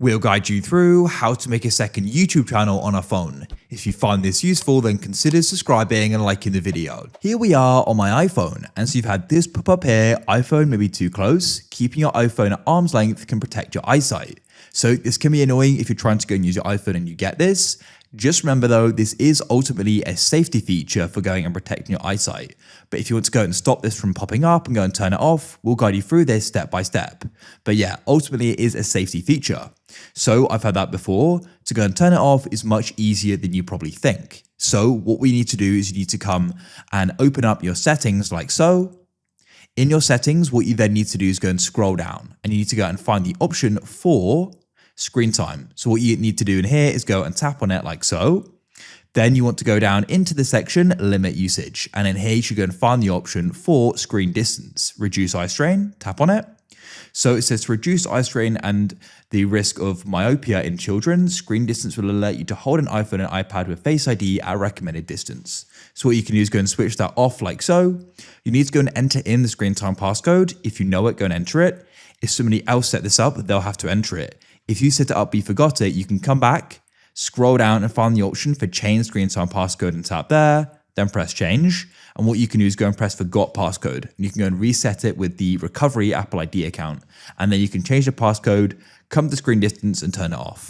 We'll guide you through how to make a second YouTube channel on a phone. If you find this useful, then consider subscribing and liking the video. Here we are on my iPhone, and so you've had this pop up here, iPhone may be too close. Keeping your iPhone at arm's length can protect your eyesight. So this can be annoying if you're trying to go and use your iPhone and you get this. Just remember though, this is ultimately a safety feature for going and protecting your eyesight. But if you want to go and stop this from popping up and go and turn it off, we'll guide you through this step by step. But yeah, ultimately it is a safety feature. So I've had that before. To go and turn it off is much easier than you probably think. So what we need to do is you need to come and open up your settings like so. In your settings, what you then need to do is go and scroll down and you need to go and find the option for screen time. So what you need to do in here is go and tap on it like so. Then you want to go down into the section limit usage. And in here you should go and find the option for screen distance. Reduce eye strain, tap on it. So it says to reduce eye strain and the risk of myopia in children, screen distance will alert you to hold an iPhone and iPad with Face ID at a recommended distance. So what you can do is go and switch that off like so. You need to go and enter in the screen time passcode. If you know it, go and enter it. If somebody else set this up, they'll have to enter it. If you set it up but you forgot it, you can come back, scroll down and find the option for change screen time passcode and tap there, then press change. And what you can do is go and press forgot passcode. And you can go and reset it with the recovery Apple ID account. And then you can change the passcode, come to screen distance and turn it off.